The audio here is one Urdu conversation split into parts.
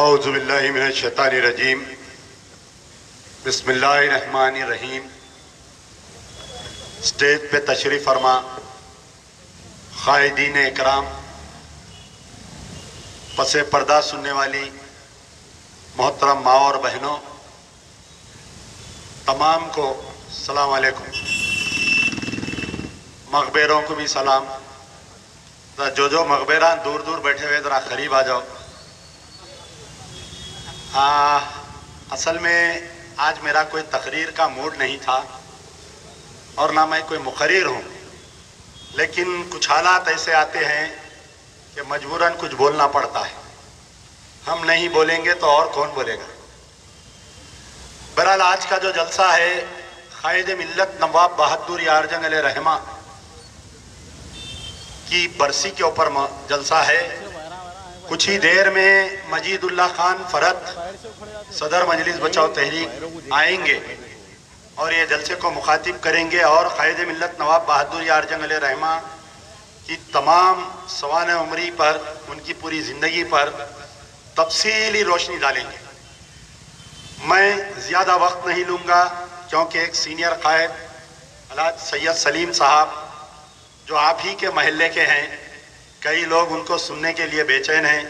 اعوذ باللہ من الشیطان الرجیم بسم اللہ الرحمن الرحیم۔ اسٹیج پہ تشریف فرما قائدین اکرام، پس پردہ سننے والی محترم ماں اور بہنوں، تمام کو السلام علیکم۔ مغبروں کو بھی سلام۔ جو مغبران دور دور بیٹھے ہوئے ذرا قریب آ جاؤ۔ اصل میں آج میرا کوئی تقریر کا موڈ نہیں تھا اور نہ میں کوئی مقرر ہوں، لیکن کچھ حالات ایسے آتے ہیں کہ مجبوراً کچھ بولنا پڑتا ہے۔ ہم نہیں بولیں گے تو اور کون بولے گا؟ بہرحال آج کا جو جلسہ ہے قائد ملت نواب بہادر یار جنگ علیہ رحمہ کی برسی کے اوپر جلسہ ہے۔ کچھ ہی دیر میں مجید اللہ خان فرد صدر مجلس بچاؤ تحریک آئیں گے اور یہ جلسے کو مخاطب کریں گے اور قائد ملت نواب بہادر یار جنگ علیہ رحمہ کی تمام سوانح عمری پر، ان کی پوری زندگی پر تفصیلی روشنی ڈالیں گے۔ میں زیادہ وقت نہیں لوں گا کیونکہ ایک سینئر قائد الحاج سید سلیم صاحب جو آپ ہی کے محلے کے ہیں، کئی لوگ ان کو سننے کے لیے بے چین ہیں،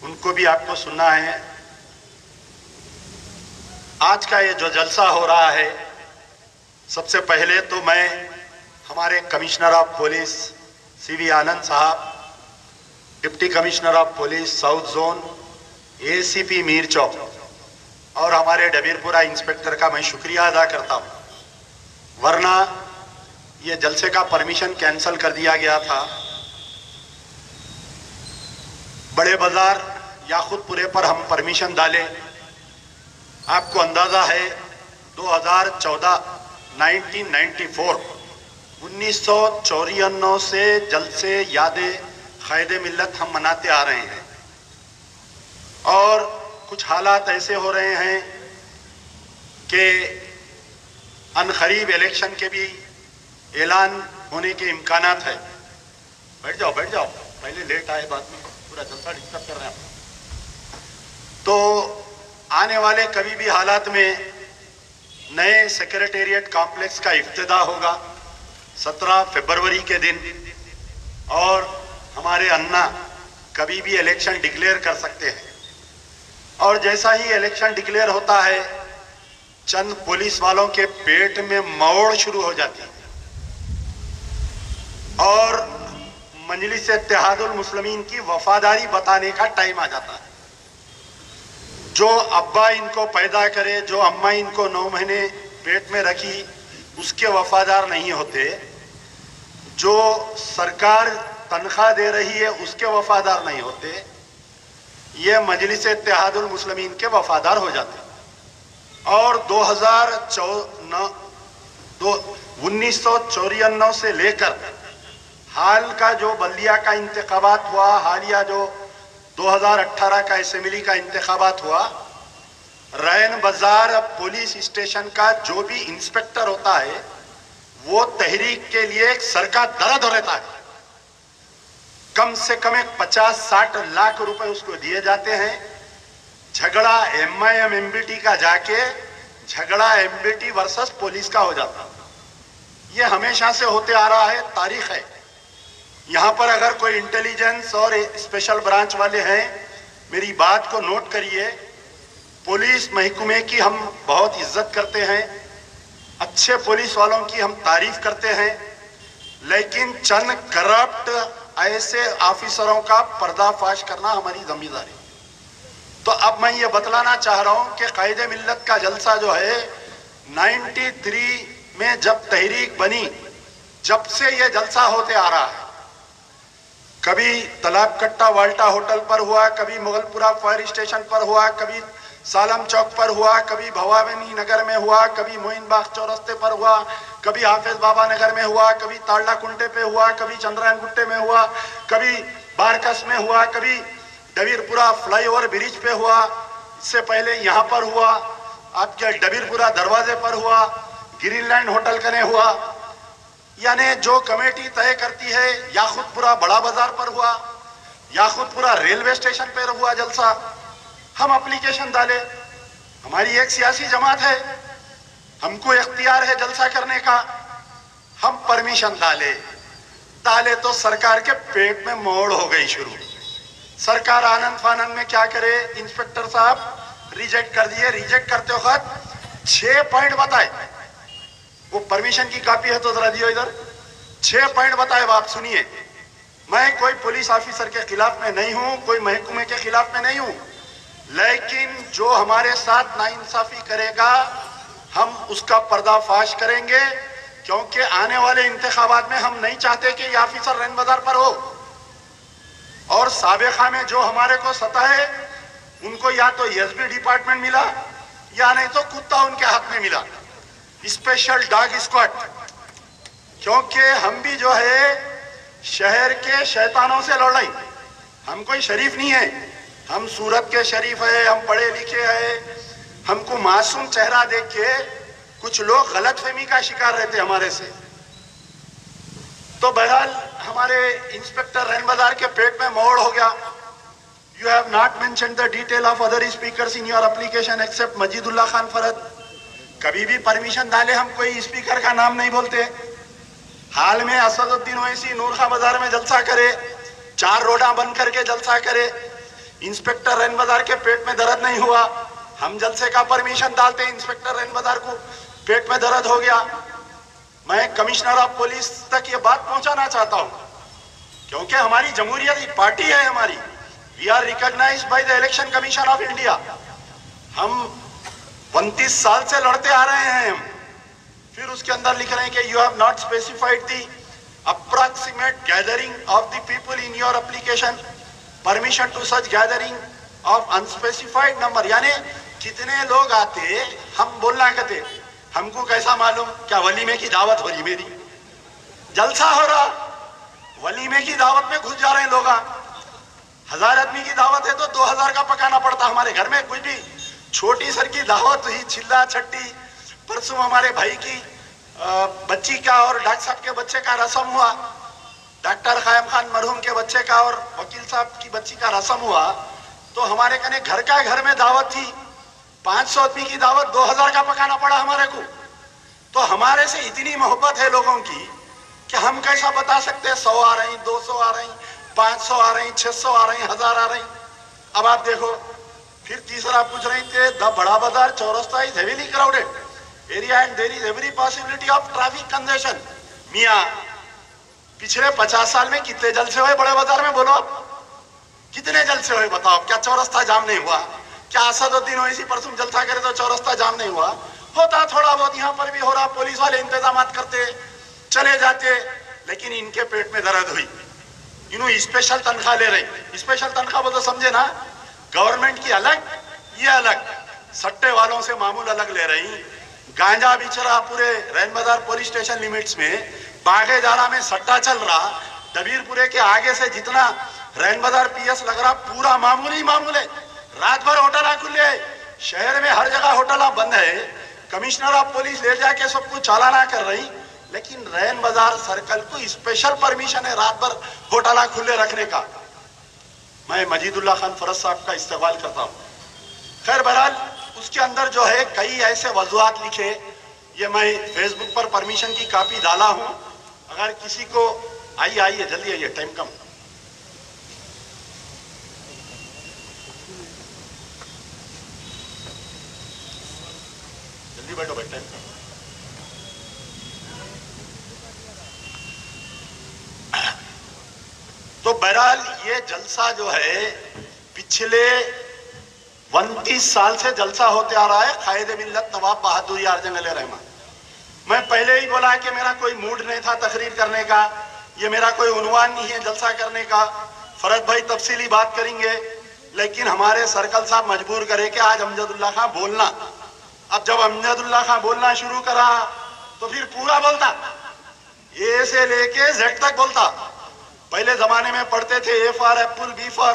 ان کو بھی آپ کو سننا ہے۔ آج کا یہ جو جلسہ ہو رہا ہے، سب سے پہلے تو میں ہمارے commissioner of police C V Anand صاحب، deputy commissioner of police south zone A C P Mir Chowk اور ہمارے ڈبیر پورہ انسپکٹر کا میں شکریہ ادا کرتا ہوں، ورنہ یہ جلسے کا پرمیشن کینسل کر دیا گیا تھا۔ بڑے بازار یا خود پورے پر ہم پرمیشن ڈالے۔ آپ کو اندازہ ہے 2014 1994 سے جلسے یاد قائد ملت ہم مناتے آ رہے ہیں اور کچھ حالات ایسے ہو رہے ہیں کہ عنقریب الیکشن کے بھی اعلان ہونے کے امکانات ہیں۔ بیٹھ جاؤ، پہلے لیٹ آئے بعد میں پورا جلسہ ڈسٹرب کر رہے ہیں۔ تو آنے والے کبھی بھی حالات میں نئے سیکریٹریٹ کامپلیکس کا افتتاح ہوگا 17 فروری کے دن، اور ہمارے انا کبھی بھی الیکشن ڈکلیئر کر سکتے ہیں، اور جیسا ہی الیکشن ڈکلیئر ہوتا ہے چند پولیس والوں کے پیٹ میں موڑ شروع ہو جاتی ہے اور مجلس اتحاد المسلمین کی وفاداری بتانے کا ٹائم آ جاتا ہے۔ جو ابا ان کو پیدا کرے، جو اماں ان کو 9 مہینے پیٹ میں رکھی، اس کے وفادار نہیں ہوتے، جو سرکار تنخواہ دے رہی ہے اس کے وفادار نہیں ہوتے، یہ مجلس اتحاد المسلمین کے وفادار ہو جاتے ہیں۔ اور 1994 سے لے کر حال کا جو بلدیہ کا انتخابات ہوا، حالیہ جو 2018 کا اسمبلی کا انتخابات ہوا، رین بازار پولیس اسٹیشن کا جو بھی انسپکٹر ہوتا ہے وہ تحریک کے لیے ایک سر کا درد رہتا ہے۔ کم سے کم 50-60 لاکھ روپے اس کو دیے جاتے ہیں۔ جھگڑا M I M B T کا جا کے جھگڑا M B T versus police کا ہو جاتا۔ یہ ہمیشہ سے ہوتے آ رہا ہے، تاریخ ہے۔ یہاں پر اگر کوئی انٹیلیجنس اور اسپیشل برانچ والے ہیں، میری بات کو نوٹ کریے، پولیس محکمے کی ہم بہت عزت کرتے ہیں، اچھے پولیس والوں کی ہم تعریف کرتے ہیں، لیکن چند کرپٹ ایسے آفیسروں کا پردہ فاش کرنا ہماری ذمہ داری۔ تو اب میں یہ بتلانا چاہ رہا ہوں کہ قائد ملت کا جلسہ جو ہے 93 میں جب تحریک بنی، جب سے یہ جلسہ ہوتے آ رہا ہے۔ کبھی تالاب کٹا والٹا ہوٹل پر ہوا، کبھی مغل پورہ فائر اسٹیشن پر ہوا، کبھی سالم چوک پر ہوا، کبھی بھوانی نگر میں ہوا، کبھی موئن باغ چورستے پر ہوا، کبھی حافظ بابا نگر میں ہوا، کبھی تالڈا کنٹے پہ ہوا، کبھی چندرائن گٹے میں ہوا، کبھی بارکس میں ہوا، کبھی ڈبیر پورہ فلائی اوور برج پہ ہوا، اس سے پہلے یہاں پر ہوا، آپ کے ڈبیر پورہ دروازے پر ہوا، گرین لینڈ ہوٹل کنے ہوا۔ یعنی جو کمیٹی طے کرتی ہے، یا خود پورا بڑا بازار پر ہوا، یا خود پورا ریلوے اسٹیشن پہ ہوا جلسہ، ہم اپلیکیشن ڈالے, ہماری ایک سیاسی جماعت ہے, ہم کو اختیار ہے جلسہ کرنے کا, ہم پرمیشن ڈالے تو سرکار کے پیٹ میں موڑ ہو گئی شروع. سرکار آنند فانند میں کیا کرے, انسپیکٹر صاحب ریجیکٹ کر دیے. ریجیکٹ کرتے وقت 6 پوائنٹ بتائے, وہ پرمیشن کی کاپی ہے تو ذرا دیو ادھر. 6 پوائنٹ بتائے, آپ سنیے. میں کوئی پولیس آفیسر کے خلاف میں نہیں ہوں, کوئی محکمے کے خلاف میں نہیں ہوں, لیکن جو ہمارے ساتھ ناانصافی کرے گا ہم اس کا پردہ فاش کریں گے, کیونکہ آنے والے انتخابات میں ہم نہیں چاہتے کہ یہ آفیسر رین بازار پر ہو. اور سابقہ میں جو ہمارے کو ستائے ان کو یا تو ایس بی ڈپارٹمنٹ ملا یا نہیں تو کتا ان کے ہاتھ میں ملا, اسپیشل ڈاگ اسکواڈ. کیونکہ ہم بھی جو ہے شہر کے شیطانوں سے لڑ رہے, ہم کوئی شریف نہیں ہے, ہم صورت کے شریف ہے, ہم پڑھے لکھے ہیں. ہم کو معصوم چہرہ دیکھ کے کچھ لوگ غلط فہمی کا شکار رہتے ہمارے سے. تو بہرحال ہمارے انسپیکٹر رین بازار کے پیٹ میں موڑ ہو گیا. You have not mentioned the detail of other speakers in your application except مجید اللہ خان فرد. کبھی بھی پرمیشن ڈالے ہم کوئی اسپیکر کا نام نہیں بولتے. حال میں اسد الدین اویسی نور خان بازار میں جلسہ کرے, 4 روڈاں بند کر کے جلسہ کرے. انسپیکٹر رین بازار کے پیٹ میں درد نہیں ہوا, ہم جلسے کا پرمیشن ڈالتے, انسپیکٹر رین بازار کو پیٹ میں درد ہو گیا. میں کمشنر آف پولیس تک یہ بات پہنچانا چاہتا ہوں, کیونکہ ہماری جمہوریت پارٹی ہے ہماری. We are recognised by the election commission of India. ہم 29 سال سے لڑتے آ رہے ہیں. ہم پھر اس کے اندر لکھ رہے ہیں کہ you have not specified the approximate gathering of the people in your application, permission to such gathering of unspecified number. یعنی کتنے لوگ آتے ہم بولنا کہتے, ہم کو کیسا معلوم؟ کیا ولیمے کی دعوت ہو رہی, میری جلسہ ہو رہا, ولیمے کی دعوت میں گھس جا رہے ہیں لوگ. 1000 آدمی کی دعوت ہے تو 2000 کا پکانا پڑتا. ہمارے گھر میں کوئی بھی چھوٹی سر کی دعوت ہوئی, چلا چھٹی, پرسوں ہمارے بھائی کی بچی کا اور ڈاکٹر صاحب کے بچے کا رسم ہوا, ڈاکٹر قائم خان مرحوم کے بچے کا اور وکیل صاحب کی بچی کا رسم ہوا, تو ہمارے کنے گھر میں دعوت تھی, 500 آدمی کی دعوت, 2000 کا پکانا پڑا ہمارے کو. تو ہمارے سے اتنی محبت ہے لوگوں کی کہ ہم کیسا بتا سکتے 100 آ رہی, 200 آ رہی, 500 آ رہی, 600 آ رہی, 1000 آ رہی. اب آپ دیکھو, پھر تیسرا پوچھ رہے تھے دا بڑا بازار چورستہ is heavily crowded area and there is every possibility of traffic congestion. میاں پچھلے 50 سال میں کتنے جلسے ہوئے بڑے بازار میں؟ بولو آپ, کتنے جلسے ہوئے بتاؤ. کیا چورستہ جام نہیں ہوا؟ کیا اسد الدین اویسی پرسوں جلسہ کرے تو چورستہ جام نہیں ہوا؟ ہوتا تھوڑا بہت, یہاں پر بھی ہو رہا, پولیس والے انتظامات کرتے چلے جاتے. لیکن ان کے پیٹ میں درد ہوئی, انہوں اسپیشل تنخواہ لے رہے. اسپیشل تنخواہ بولے سمجھے نا, گورنمنٹ کی الگ, یہ الگ, سٹے والوں سے معمول الگ لے رہی. گانجا بیچرا پورے رین بازار پولیس اسٹیشن لیمٹس میں, باغے جارا میں سٹا چل رہا, دبیر پورے کے آگے سے جتنا رین بازار پی ایس لگ رہا پورا معمول ہی معمول ہے. رات بھر ہوٹل کھلے, شہر میں ہر جگہ ہوٹل بند ہے. کمشنر آف پولیس لے جا کے سب کچھ چالانہ کر رہی, لیکن رین بازار سرکل کو اسپیشل پرمیشن ہے رات بھر ہوٹل کھلے رکھنے کا. میں مجید اللہ خان فرد صاحب کا استقبال کرتا ہوں. خیر بہرحال اس کے اندر جو ہے کئی ایسے وضوحات لکھے, یہ میں فیس بک پر پرمیشن کی کاپی ڈالا ہوں. اگر کسی کو آئیے جلدی آئیے, ٹائم کم. جلدی بیٹھو بھائی, ٹائم کم. تو بہرحال یہ جلسہ جو ہے پچھلے 29 سال سے جلسہ ہوتے آ رہا ہے. قائد ملت نواب بہادر یار جنگ علیہ رحمہ. میں پہلے ہی بولا کہ میرا کوئی موڈ نہیں تھا تقریر کرنے کا, یہ میرا کوئی عنوان نہیں ہے جلسہ کرنے کا. فرد بھائی تفصیلی بات کریں گے, لیکن ہمارے سرکل صاحب مجبور کرے کہ آج امجد اللہ خان بولنا. اب جب امجد اللہ خان بولنا شروع کرا تو پھر پورا بولتا, اے سے لے کے زیڈ تک بولتا. پہلے زمانے میں پڑھتے تھے A for apple, B for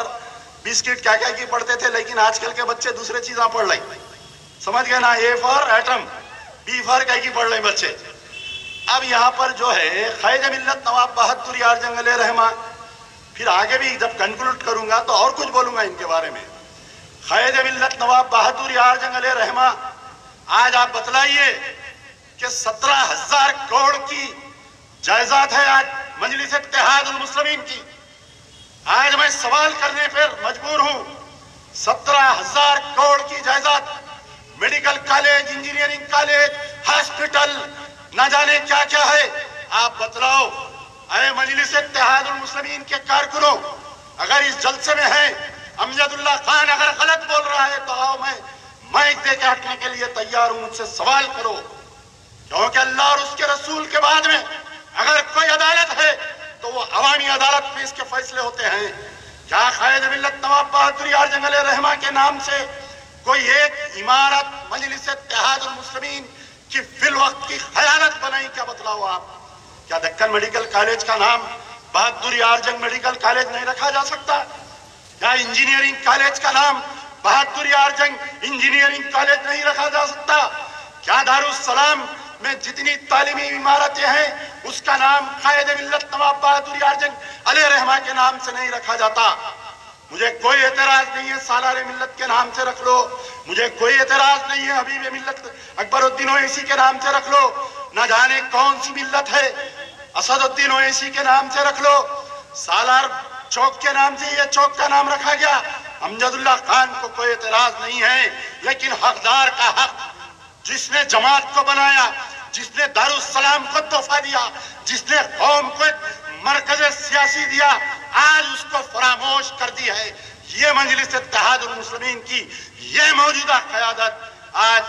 biscuit, کیا کی پڑھتے تھے, لیکن آج کل کے بچے دوسرے چیزاں پڑھ رہے ہیں. سمجھ گئے نا, اے فار ایٹم, بی فار کیا کی پڑھ رہے ہیں بچے. اب یہاں پر جو ہے قائد ملت نواب بہادر یار جنگ علیہ رحمہ, پھر آگے بھی جب کنکلوڈ کروں گا تو اور کچھ بولوں گا ان کے بارے میں. قائد ملت نواب بہادر یار جنگ علیہ رحمہ، آج آپ بتلائیے کہ 17,000 کروڑ کی جائیداد ہے آج مجلس اتحاد المسلمین کی. آج میں سوال کرنے پر مجبور ہوں. 17,000 کروڑ کی جائیداد، medical college, engineering college, hospital, نہ جانے کیا کیا ہے. آپ بتلاؤ اے مجلس اتحاد المسلمین کے کارکنوں، اگر اس جلسے میں ہیں امجد اللہ خان اگر غلط بول رہا ہے تو آؤ، میں مائک دے کے ہٹنے کے لیے تیار ہوں. مجھ سے سوال کرو، کیونکہ اللہ اور اس کے رسول کے بعد میں اگر کوئی عدالت ہے تو وہ عوامی عدالت میں اس کے فیصلے ہوتے ہیں. کیا قائد ملت نواب بہادر یار جنگ علیہ رحمہ کے نام سے کوئی ایک عمارت مجلس اتحاد المسلمین کی فی الوقت کی خیانت بنائی؟ کیا بتلاؤ آپ؟ کیا دکن میڈیکل کالج کا نام بہادر یار جنگ میڈیکل کالج نہیں رکھا جا سکتا؟ کیا انجینئرنگ کالج کا نام بہادر یار جنگ انجینئرنگ کالج نہیں رکھا جا سکتا؟ کیا دارالسلام میں جتنی تعلیمی عمارتیں ہیں اس کا نام قائد ملت نواب بہادر یار جنگ علیہ رحمہ کے نام سے نہیں رکھا جاتا؟ مجھے کوئی اعتراض نہیں ہے سالار ملت کے نام سے رکھ لو، مجھے کوئی اعتراض نہیں ہے حبیب ملت اکبر الدین اویسی کے نام سے رکھ لو، نہ جانے کون سی ملت ہے اسد الدین اویسی کے نام سے رکھ لو. سالار چوک کے نام سے یہ چوک کا نام رکھا گیا، امجد اللہ خان کو کوئی اعتراض نہیں ہے. لیکن حقدار کا حق، جس نے جماعت کو بنایا، جس نے دارالسلام کو تحفہ دیا، جس نے قوم کو مرکز سیاسی دیا، آج اس کو فراموش کر دی ہے. یہ مجلس اتحاد المسلمین کی یہ موجودہ قیادت آج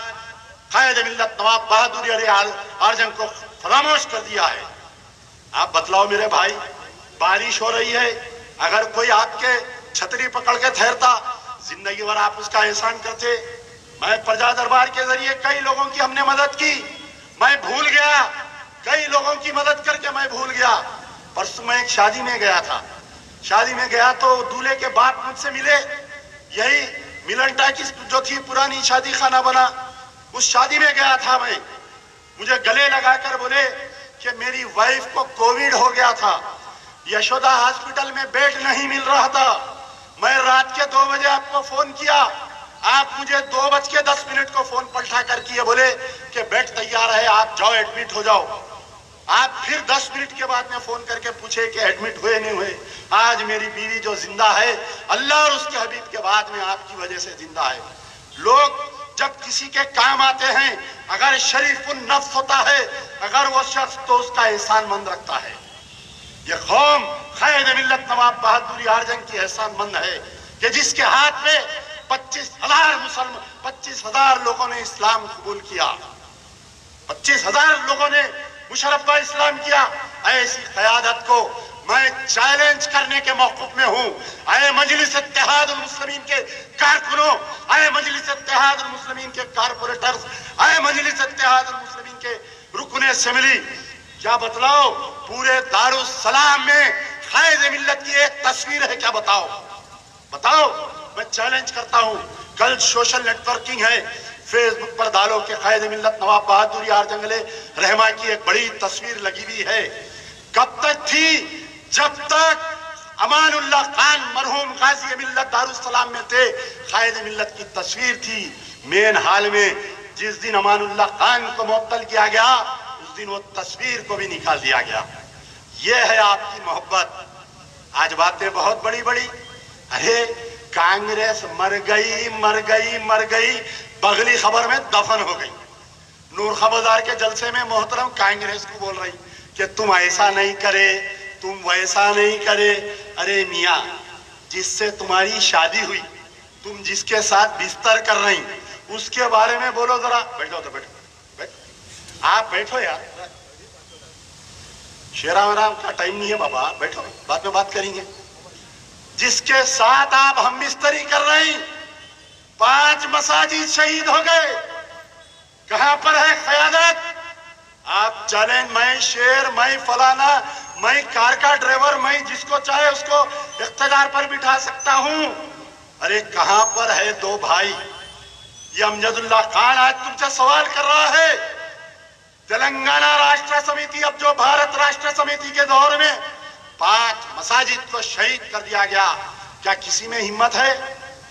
قائد ملت نواب بہادر یار جنگ کو فراموش کر دیا ہے. آپ بتلاؤ میرے بھائی، بارش ہو رہی ہے، اگر کوئی آپ کے چھتری پکڑ کے ٹھہرتا، زندگی بھر آپ اس کا احسان کرتے. میں پرجا دربار کے ذریعے کئی لوگوں کی ہم نے مدد کی، میں بھول گیا، کئی لوگوں کی مدد کر کے میں بھول گیا. پرسوں میں ایک شادی میں گیا تھا، شادی میں گیا تو دولہے کے باپ مجھ سے ملے، یہی ملن ٹاکیز جو تھی پرانی شادی خانہ بنا، اس شادی میں گیا تھا میں. مجھے گلے لگا کر بولے کہ میری وائف کو کووڈ ہو گیا تھا، یشودا ہاسپٹل میں بیڈ نہیں مل رہا تھا، میں رات کے 2 بجے آپ کو فون کیا، آپ مجھے 2:10 کو فون پلٹا کر کیے، بولے کہ بیڈ تیار ہے، آپ جاؤ ایڈمٹ ہو جاؤ. آپ پھر 10 منٹ کے بعد میں فون کر کے پوچھے کہ ایڈمٹ ہوئے نہیں ہوئے. آج میری بیوی جو زندہ ہے اللہ اور اس کے حبیب کے بعد میں آپ کی وجہ سے زندہ ہے. لوگ جب کسی کے کام آتے ہیں، اگر شریف النفس ہوتا ہے، اگر وہ شخص تو اس کا احسان مند رکھتا ہے. یہ قوم قائد ملت نواب بہادر یار جنگ کی احسان مند ہے کہ جس کے ہاتھ میں 25,000 لوگوں نے اسلام قبول کیا، 25,000 لوگوں نے مشرف کا اسلام کیا. ایسی قیادت کو میں چیلنج کرنے کے موقف میں ہوں. اے مجلس اتحاد المسلمین کے کارکنوں، اے مجلس اتحاد المسلمین کے کارپوریٹرز، اے مجلس اتحاد المسلمین کے رکن اسمبلی، کیا بتلاؤ پورے دارالسلام میں قائد ملت کی ایک تصویر ہے؟ کیا بتاؤ؟ بتاؤ، میں چیلنج کرتا ہوں. کل سوشل نیٹ ورکنگ ہے، فیس بک پر ڈالو کہ قائد ملت نواب بہادر یار جنگ علیہ رحمہ کی ایک بڑی تصویر لگی ہوئی ہے. کب تک تھی؟ جب تک امان اللہ خان مرحوم غازی ملت دارالسلام میں تھے، قائد ملت کی تصویر تھی مین ہال میں. جس دن امان اللہ خان کو معطل کیا گیا، اس دن وہ تصویر کو بھی نکال دیا گیا. یہ ہے آپ کی محبت. آج باتیں بہت بڑی بڑی، ارے کانگریس مر گئی، بغلی خبر میں دفن ہو گئی. نور خبردار کے جلسے میں محترم کانگریس کو بول رہی کہ تم ایسا نہیں کرے، تم ویسا نہیں کرے. ارے میاں، جس سے تمہاری شادی ہوئی، تم جس کے ساتھ بستر کر رہی، اس کے بارے میں بولو ذرا. بیٹھو تو بیٹھو، آپ بیٹھو یار، شیرام رام کا ٹائم نہیں ہے بابا، بیٹھو، بعد میں بات کریں گے. جس کے ساتھ آپ ہم بستری کر رہے ہیں، 5 مساجد شہید ہو گئے. کہاں پر ہے قیادت؟ آپ چلیں، میں شیر، میں فلانا، میں کار کا ڈرائیور، میں جس کو چاہے اس کو اقتدار پر بٹھا سکتا ہوں. ارے کہاں پر ہے 2 بھائی؟ یہ امجد اللہ خان آج تم سے سوال کر رہا ہے. تلنگانہ راشٹر سمیتی، اب جو بھارت راشٹر سمیتی کے دور میں 5 مساجد کو شہید کر دیا گیا. کیا کسی میں ہمت ہے؟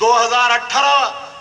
2018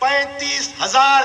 35,000